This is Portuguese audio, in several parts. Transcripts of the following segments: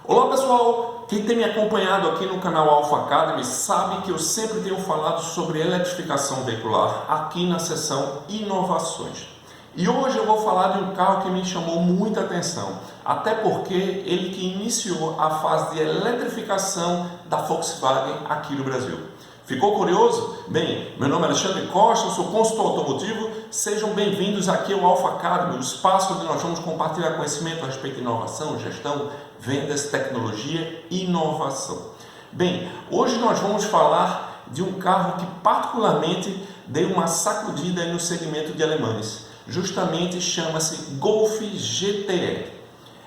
Olá pessoal, quem tem me acompanhado aqui no canal Alpha Academy sabe que eu sempre tenho falado sobre eletrificação veicular aqui na seção Inovações. E hoje eu vou falar de um carro que me chamou muita atenção, até porque ele que iniciou a fase de eletrificação da Volkswagen aqui no Brasil. Ficou curioso? Bem, meu nome é Alexandre Costa, eu sou consultor automotivo. Sejam bem-vindos aqui ao Alpha Academy, o espaço onde nós vamos compartilhar conhecimento a respeito de inovação, gestão, vendas, tecnologia e inovação. Bem, hoje nós vamos falar de um carro que particularmente deu uma sacudida aí no segmento de alemães. Justamente chama-se Golf GTE.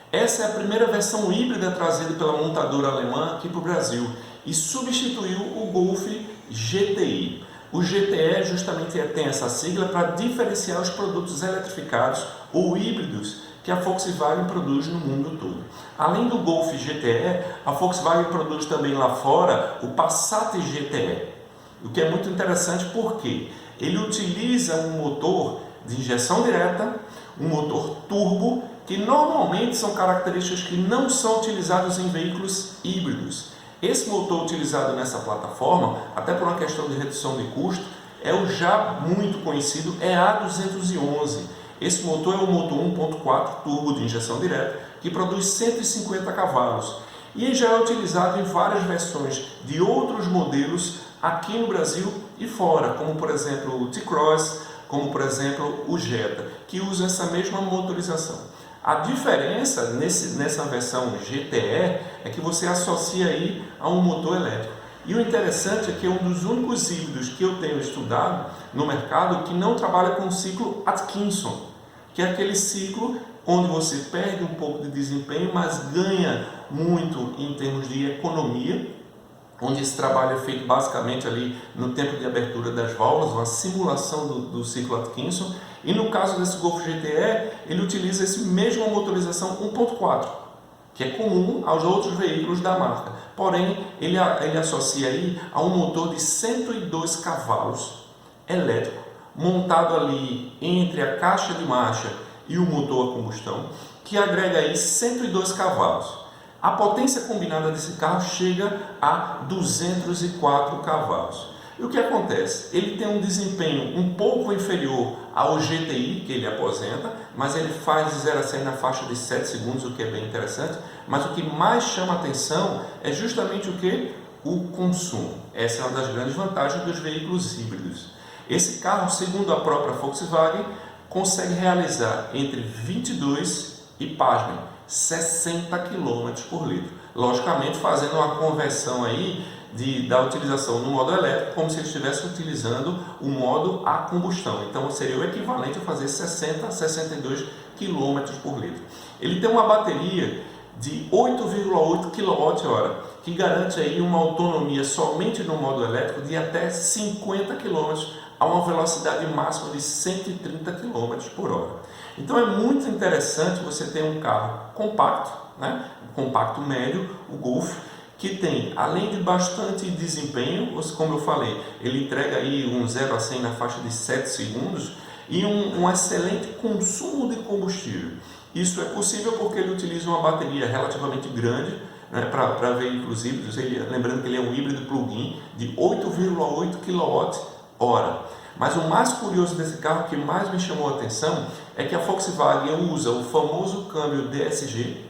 Essa é a primeira versão híbrida trazida pela montadora alemã aqui para o Brasil e substituiu o Golf GTI. O GTE justamente tem essa sigla para diferenciar os produtos eletrificados ou híbridos que a Volkswagen produz no mundo todo. Além do Golf GTE, a Volkswagen produz também lá fora o Passat GTE, o que é muito interessante porque ele utiliza um motor de injeção direta, um motor turbo, que normalmente são características que não são utilizadas em veículos híbridos. Esse motor utilizado nessa plataforma, até por uma questão de redução de custo, é o já muito conhecido EA211. Esse motor é um motor 1.4 turbo de injeção direta que produz 150 cavalos e já é utilizado em várias versões de outros modelos aqui no Brasil e fora, como por exemplo o T-Cross, como por exemplo o Jetta, que usa essa mesma motorização. A diferença nessa versão GTE é que você associa aí a um motor elétrico. E o interessante é que é um dos únicos híbridos que eu tenho estudado no mercado que não trabalha com o ciclo Atkinson, que é aquele ciclo onde você perde um pouco de desempenho, mas ganha muito em termos de economia, onde esse trabalho é feito basicamente ali no tempo de abertura das válvulas, uma simulação do ciclo Atkinson. E no caso desse Golf GTE, ele utiliza essa mesma motorização 1.4, que é comum aos outros veículos da marca. Porém, ele associa aí a um motor de 102 cavalos elétrico, montado ali entre a caixa de marcha e o motor a combustão, que agrega aí 102 cavalos. A potência combinada desse carro chega a 204 cavalos. E o que acontece? Ele tem um desempenho um pouco inferior ao GTI, que ele aposenta, mas ele faz de 0 a 100 na faixa de 7 segundos, o que é bem interessante. Mas o que mais chama a atenção é justamente o que? O consumo. Essa é uma das grandes vantagens dos veículos híbridos. Esse carro, segundo a própria Volkswagen, consegue realizar entre 22 e, pasmem, 60 km por litro. Logicamente fazendo uma conversão aí da utilização no modo elétrico como se ele estivesse utilizando o modo a combustão. Então seria o equivalente a fazer 60 a 62 km por litro. Ele tem uma bateria de 8,8 kWh, que garante aí uma autonomia somente no modo elétrico de até 50 km a uma velocidade máxima de 130 km por hora. Então é muito interessante você ter um carro compacto, compacto médio, o Golf, que tem, além de bastante desempenho, como eu falei, ele entrega aí um 0 a 100 na faixa de 7 segundos e um excelente consumo de combustível. Isso é possível porque ele utiliza uma bateria relativamente grande, para veículos híbridos, lembrando que ele é um híbrido plug-in de 8,8 kWh. Mas o mais curioso desse carro, que mais me chamou a atenção, é que a Volkswagen usa o famoso câmbio DSG,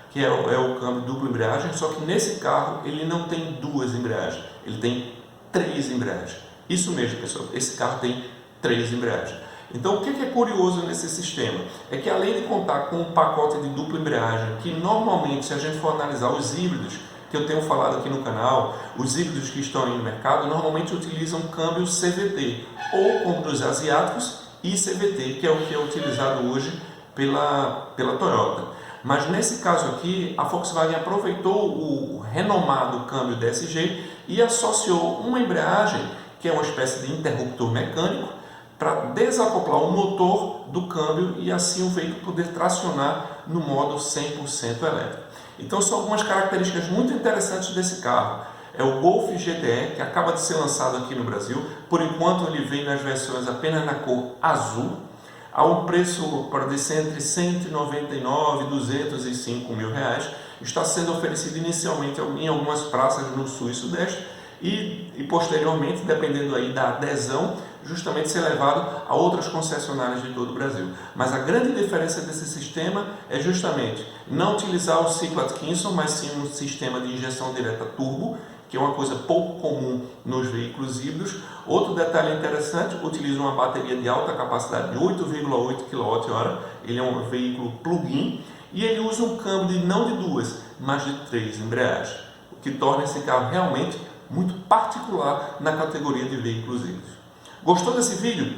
que é o câmbio dupla embreagem, só que nesse carro ele não tem duas embreagens, ele tem 3 embreagens. Isso mesmo, pessoal, esse carro tem 3 embreagens. Então o que é curioso nesse sistema? É que além de contar com um pacote de dupla embreagem, que normalmente, se a gente for analisar os híbridos, que eu tenho falado aqui no canal, os híbridos que estão aí no mercado, normalmente utilizam câmbio CVT, ou como dos asiáticos, ICVT, que é o que é utilizado hoje pela Toyota. Mas nesse caso aqui, a Volkswagen aproveitou o renomado câmbio DSG e associou uma embreagem, que é uma espécie de interruptor mecânico, para desacoplar o motor do câmbio e assim o veículo poder tracionar no modo 100% elétrico. Então são algumas características muito interessantes desse carro. É o Golf GTE, que acaba de ser lançado aqui no Brasil. Por enquanto ele vem nas versões apenas na cor azul. a um preço para descer entre 199 e 205 mil reais, está sendo oferecido inicialmente em algumas praças no sul e sudeste e posteriormente, dependendo aí da adesão, justamente ser levado a outras concessionárias de todo o Brasil. Mas a grande diferença desse sistema é justamente não utilizar o ciclo Atkinson, mas sim um sistema de injeção direta turbo, que é uma coisa pouco comum nos veículos híbridos. Outro detalhe interessante, utiliza uma bateria de alta capacidade de 8,8 kWh, ele é um veículo plug-in e ele usa um câmbio não de duas, mas de 3 embreagens, o que torna esse carro realmente muito particular na categoria de veículos híbridos. Gostou desse vídeo?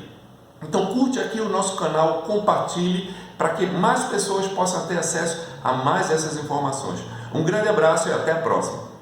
Então curte aqui o nosso canal, compartilhe para que mais pessoas possam ter acesso a mais essas informações. Um grande abraço e até a próxima!